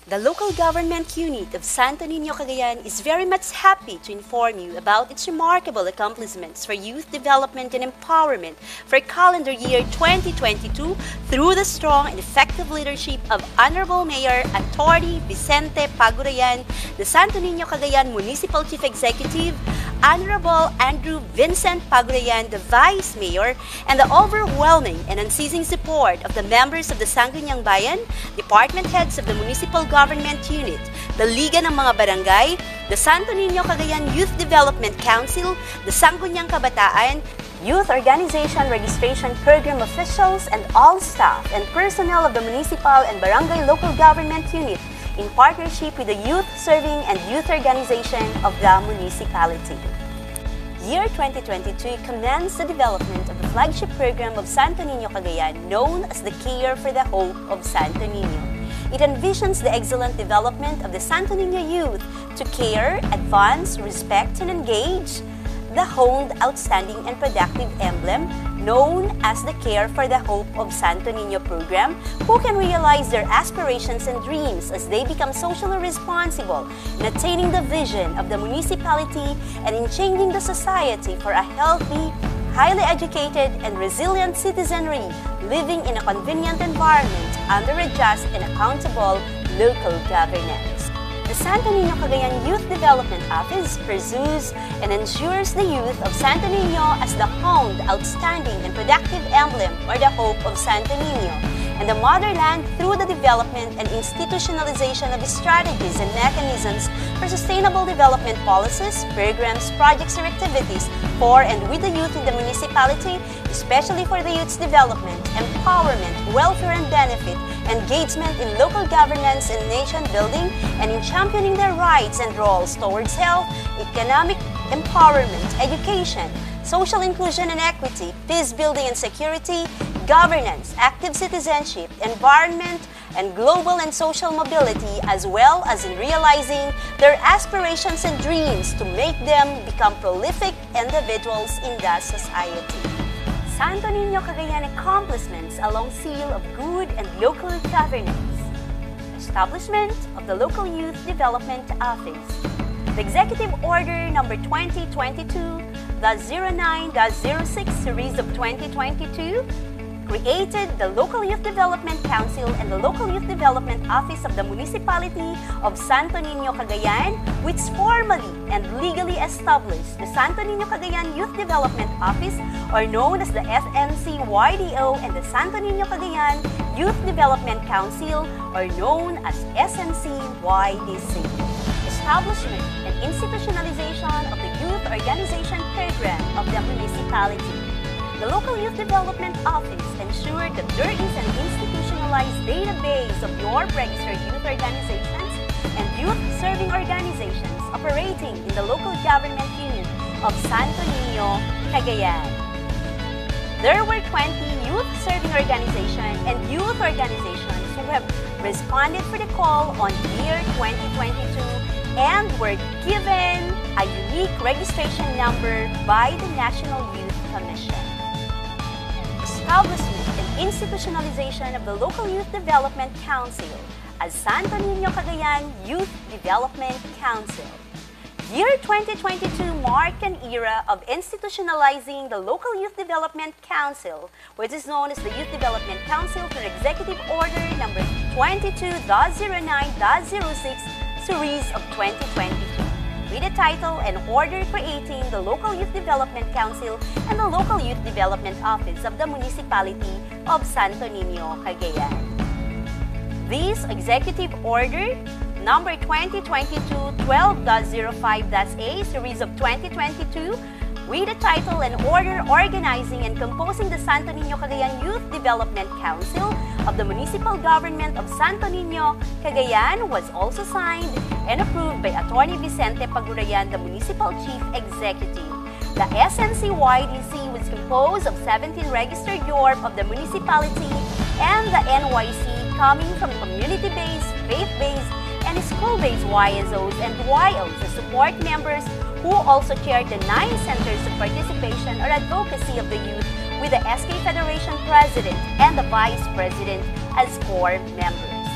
The local government unit of Santo Niño, Cagayan is very much happy to inform you about its remarkable accomplishments for youth development and empowerment for calendar year 2022 through the strong and effective leadership of Honorable Mayor Atty. Vicente Pagurayan, the Santo Niño, Cagayan Municipal Chief Executive, Honorable Andrew Vincent Pagurayan, the Vice Mayor, and the overwhelming and unceasing support of the members of the Sangguniang Bayan, department heads of the Municipal Government Unit, the Liga ng mga Barangay, the Santo Niño Cagayan Youth Development Council, the Sangguniang Kabataan, Youth Organization Registration Program officials, and all staff and personnel of the Municipal and Barangay Local Government Unit in partnership with the Youth Serving and Youth Organization of the municipality. Year 2022 commenced the development of the flagship program of Santo Niño Cagayan known as the Care for the Hope of Santo Niño. It envisions the excellent development of the Santo Niño youth to care, advance, respect, and engage the honed, outstanding, and productive emblem known as the Care for the Hope of Santo Niño program, who can realize their aspirations and dreams as they become socially responsible in attaining the vision of the municipality and in changing the society for a healthy, highly educated, and resilient citizenry living in a convenient environment under a just and accountable local governance. The Santo Niño Cagayan Youth Development Office pursues and ensures the youth of Santo Niño as the honed, outstanding, and productive emblem or the hope of Santo Niño and the motherland through the development and institutionalization of strategies and mechanisms for sustainable development policies, programs, projects, or activities for and with the youth in the municipality, especially for the youth's development, empowerment, welfare and benefit, engagement in local governance and nation building, and in championing their rights and roles towards health, economic empowerment, education, social inclusion and equity, peace building and security, governance, active citizenship, environment, and global and social mobility, as well as in realizing their aspirations and dreams to make them become prolific individuals in the society. Santo Niño Cagayan accomplishments along seal of good and local governance. Establishment of the Local Youth Development Office. The Executive Order Number 2022-09-06 Series of 2022 created the Local Youth Development Council and the Local Youth Development Office of the Municipality of Santo Niño Cagayan, which formally and legally established the Santo Niño Cagayan Youth Development Office, or known as the SNC-YDO, and the Santo Niño Cagayan Youth Development Council, or known as SNC-YDC. Establishment and institutionalization of the Youth Organization Program of the municipality. The Local Youth Development Office ensured that there is an institutionalized database of your registered youth organizations and youth-serving organizations operating in the local government unit of Santo Niño, Cagayan. There were 20 youth-serving organizations and youth organizations who have responded for the call on year 2022 and were given a unique registration number by the National Youth Commission. Establishment and institutionalization of the Local Youth Development Council as Santo Niño Cagayan Youth Development Council. Year 2022 marked an era of institutionalizing the Local Youth Development Council, which is known as the Youth Development Council through Executive Order Number 22-09-06 Series of 2022. With the title and order creating the Local Youth Development Council and the Local Youth Development Office of the Municipality of Santo Niño, Cagayan. This Executive Order Number 2022-12.05-A Series of 2022 with the title and order organizing and composing the Santo Niño Cagayan Youth Development Council of the Municipal Government of Santo Niño, Cagayan was also signed and approved by Atty. Vicente Pagurayan, the Municipal Chief Executive. The SNC-YDC was composed of 17 registered YORP of the municipality and the NYC coming from community-based, faith-based, and school-based YSOs and YOs as support members who also chaired the 9 centers of participation or advocacy of the youth with the SK Federation President and the Vice President as core members.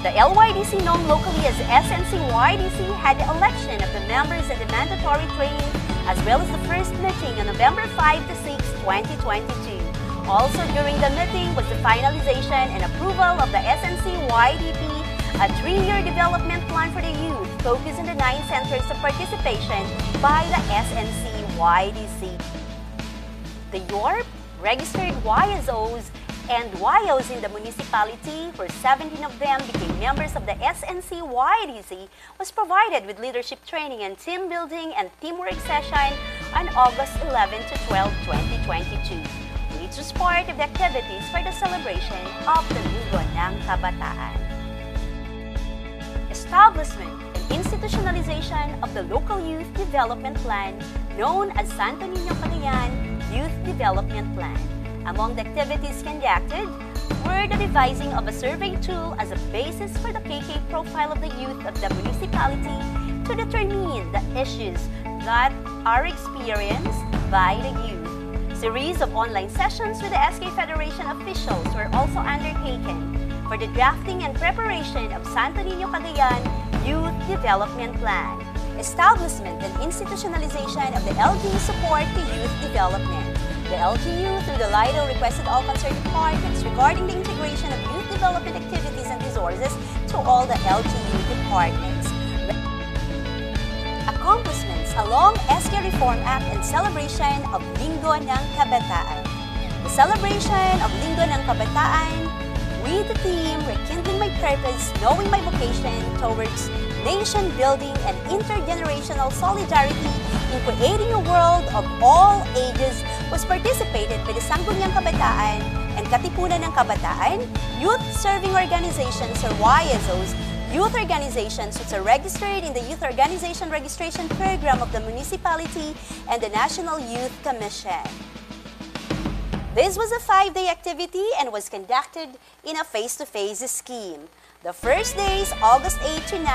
The LYDC, known locally as SNC-YDC, had the election of the members and the mandatory training, as well as the first meeting on November 5 to 6, 2022. Also during the meeting was the finalization and approval of the SNC-YDP, a 3-year development plan for the youth focused on the 9 centers of participation by the SNC-YDC. The YORP, registered YSOs, and YOs in the municipality, where 17 of them became members of the SNC-YDC, was provided with leadership training and team building and teamwork session on August 11 to 12, 2022, which was part of the activities for the celebration of the Linggo ng Kabataan. Establishment and institutionalization of the local youth development plan known as Santo Niño Cagayan Youth Development Plan. Among the activities conducted were the devising of a survey tool as a basis for the KK profile of the youth of the municipality to determine the issues that are experienced by the youth. Series of online sessions with the SK Federation officials were also undertaken for the drafting and preparation of Santo Niño Cagayan Youth Development Plan. Establishment and institutionalization of the LGU support to youth development. The LGU, through the LIDO, requested all concerned departments regarding the integration of youth development activities and resources to all the LGU departments. Accomplishments along SK Reform Act and celebration of Linggo ng Kabataan. The celebration of Linggo ng Kabataan with the theme Rekindling My Purpose, Knowing My Vocation towards nation building and intergenerational solidarity in creating a world of all ages was participated by the Sangguniang Kabataan and Katipunan ng Kabataan, youth serving organizations or YSOs, youth organizations which are registered in the Youth Organization Registration Program of the municipality, and the National Youth Commission. This was a 5-day activity and was conducted in a face-to-face scheme. The first days, August 8 to 9,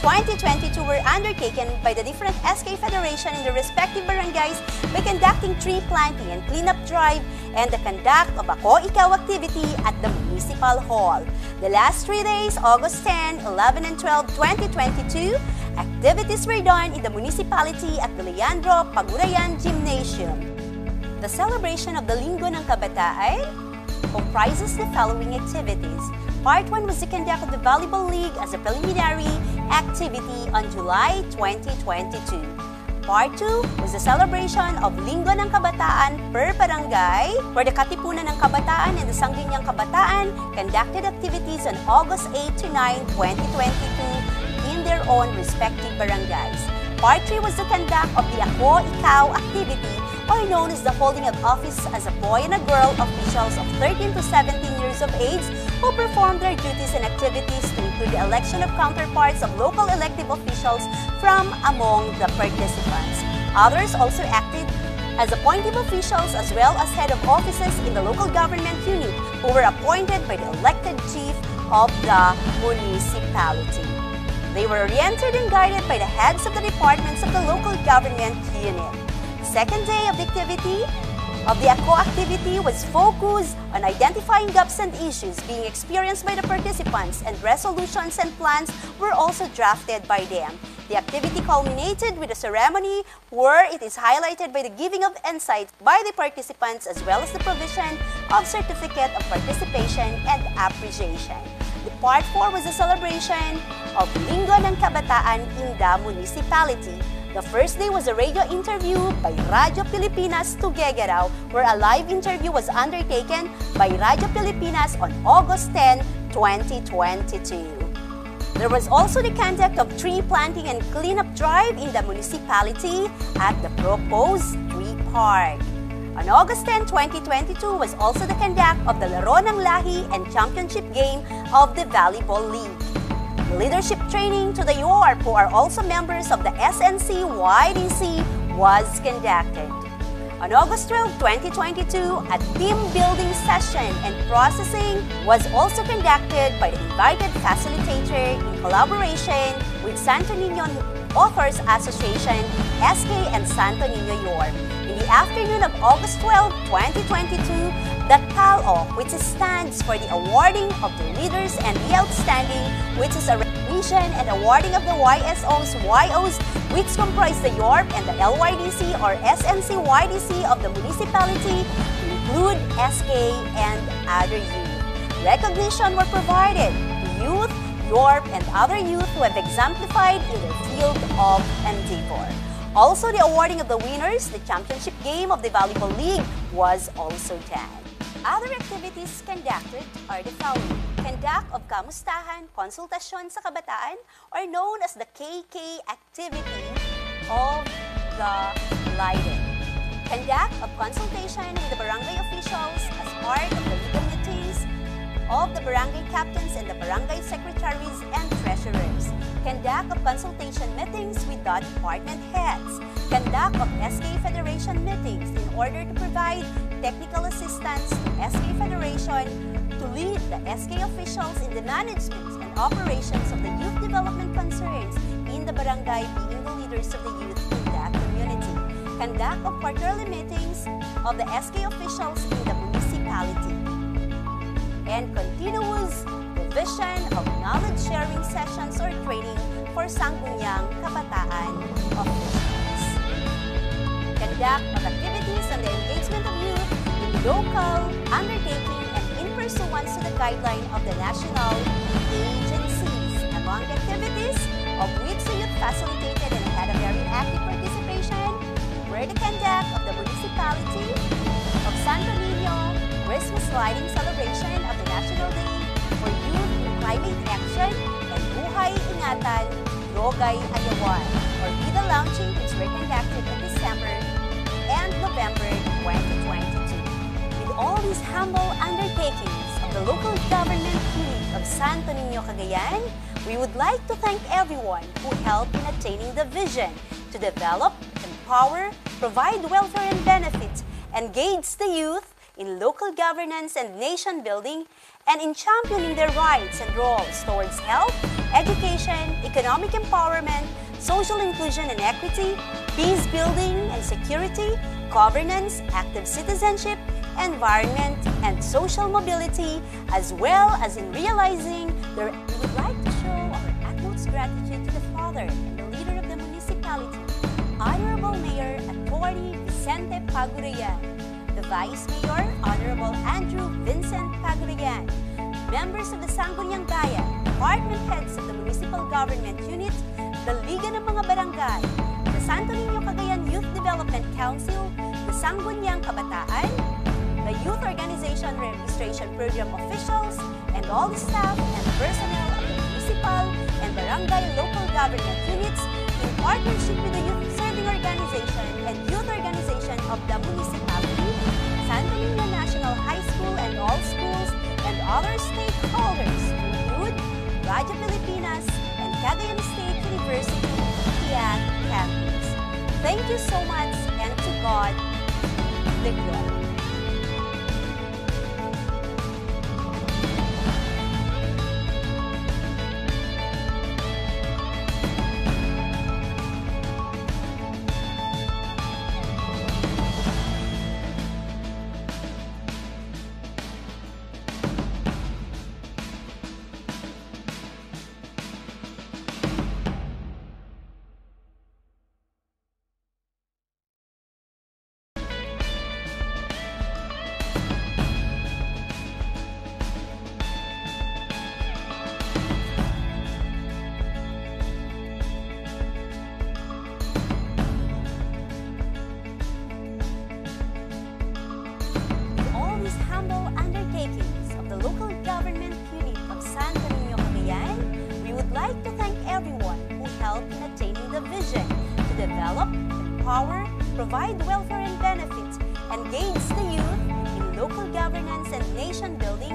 2022, were undertaken by the different SK Federation in the respective barangays by conducting tree planting and cleanup drive and the conduct of Ako Ikaw activity at the Municipal Hall. The last 3 days, August 10, 11, and 12, 2022, activities were done in the municipality at the Leandro Pagurayan Gymnasium. The celebration of the Linggo ng Kabataan comprises the following activities. Part 1 was the conduct of the Volleyball League as a preliminary activity on July 2022. Part 2 was the celebration of Linggo ng Kabataan per barangay, where the Katipunan ng Kabataan and the Sangguniang Kabataan conducted activities on August 8 to 9, 2022 in their own respective barangays. Part 3 was the conduct of the Ako Ikaw activity, or known as the holding of office as a boy and a girl officials of 13 to 17 years of age who performed their duties and activities to include the election of counterparts of local elective officials from among the participants. Others also acted as appointive officials as well as head of offices in the local government unit who were appointed by the elected chief of the municipality. They were oriented and guided by the heads of the departments of the local government unit. Second day of the activity of the Ako activity was focused on identifying gaps and issues being experienced by the participants, and resolutions and plans were also drafted by them. The activity culminated with a ceremony where it is highlighted by the giving of insights by the participants as well as the provision of certificate of participation and appreciation. The part 4 was the celebration of Linggo ng Kabataan in the municipality. The first day was a radio interview by Radyo Pilipinas to Tuguegarao, where a live interview was undertaken by Radyo Pilipinas on August 10, 2022. There was also the conduct of tree planting and cleanup drive in the municipality at the proposed tree park. On August 10, 2022 was also the conduct of the Laro ng Lahi and Championship game of the Volleyball League. Leadership training to the YORP, who are also members of the SNC-YDC, was conducted. On August 12, 2022, a team building session and processing was also conducted by the invited facilitator in collaboration with Santo Niño Authors Association, SK, and Santo Niño YORP. In the afternoon of August 12, 2022, The CALO, which stands for the Awarding of the Leaders and the Outstanding, which is a recognition and awarding of the YSOs, YOs, which comprise the YORP and the LYDC or SNC-YDC of the municipality, to include SK and other youth. Recognition were provided to youth, YORP, and other youth who have exemplified in their field of endeavor. Also, the awarding of the winners, the championship game of the Volleyball League was also done. Other activities conducted are the following. Conduct of Kamustahan, Konsultasyon sa Kabataan, or known as the KK activity of the Leiden. Conduct of consultation with the barangay officials as part of the legal meetings of the barangay captains and the barangay secretaries and treasurers. Conduct of consultation meetings with the department heads. Conduct of SK Federation meetings in order to provide technical assistance to SK Federation to lead the SK officials in the management and operations of the youth development concerns in the barangay, being the leaders of the youth in that community. Conduct of quarterly meetings of the SK officials in the municipality. And continuous provision of knowledge-sharing sessions or training for Sangguniang Kabataan officials. Conduct of activities on the engagement of youth in local undertaking and in pursuance to the guideline of the national agencies. Among the activities of which the youth facilitated and had a very active participation were the conduct of the municipality of Santo Niño Christmas lighting celebration of the National Day for Youth in Climate Action and Buhay Ingatan, Rogay Ayawan, or Vida launching which were conducted in December and November 2022. With all these humble undertakings of the local government unit of Santo Niño, Cagayan, we would like to thank everyone who helped in attaining the vision to develop, empower, provide welfare and benefits, engage the youth in local governance and nation building, and in championing their rights and roles towards health, education, economic empowerment, social inclusion and equity, peace building and security, governance, active citizenship, environment, and social mobility, as well as in realizing their... We would like to show our utmost gratitude to the father and the leader of the municipality, Honorable Mayor Attorney Vicente Pagurayan, the Vice Mayor, Honorable Andrew Vincent Pagurayan, members of the Sangguniang Bayan, department heads of the municipal government unit, the Liga ng mga Barangay, the Santo Niño Cagayan Youth Development Council, the Sangguniang Kabataan, the Youth Organization Registration Program officials, and all the staff and personnel of the municipal and barangay local government units in partnership with the Youth Serving Organization and Youth Organization of the municipality, Santo Niño National High School and all schools, and other stakeholders to include Radyo Pilipinas and Cagayan State University, TIAC campus. Thank you so much, and to God the glory. Empower, provide welfare and benefits, engage the youth in local governance and nation building,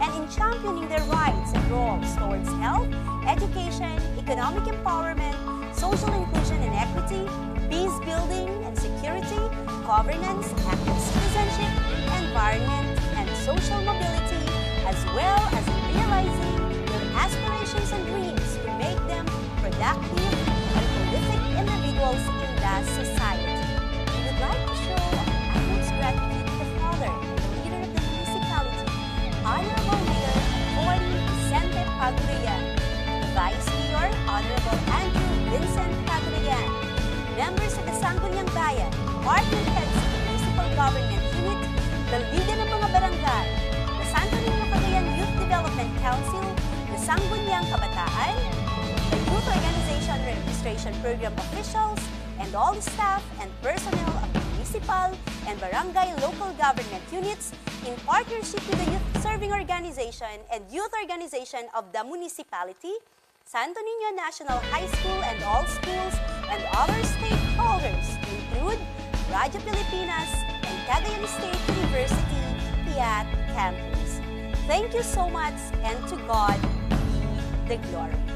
and in championing their rights and roles towards health, education, economic empowerment, social inclusion and equity, peace building and security, governance, active citizenship, environment, and social mobility, as well as in realizing their aspirations and dreams to make them productive and prolific individuals in the society. We would like to show our utmost gratitude to the father and the leader of the members of the Sangguniang Bayan, partner heads of the Municipal Government Unit, the Liga ng mga Barangay, the Santo Niño Cagayan Youth Development Council, the Sangguniang Kabataan, the Youth Organization Registration Program officials, and all the staff and personnel of the municipal and barangay local government units in partnership with the Youth Serving Organization and Youth Organization of the municipality, Santo Niño National High School and all schools, and other stakeholders include Radyo Pilipinas and Cagayan State University, Piat Campus. Thank you so much, and to God be the glory.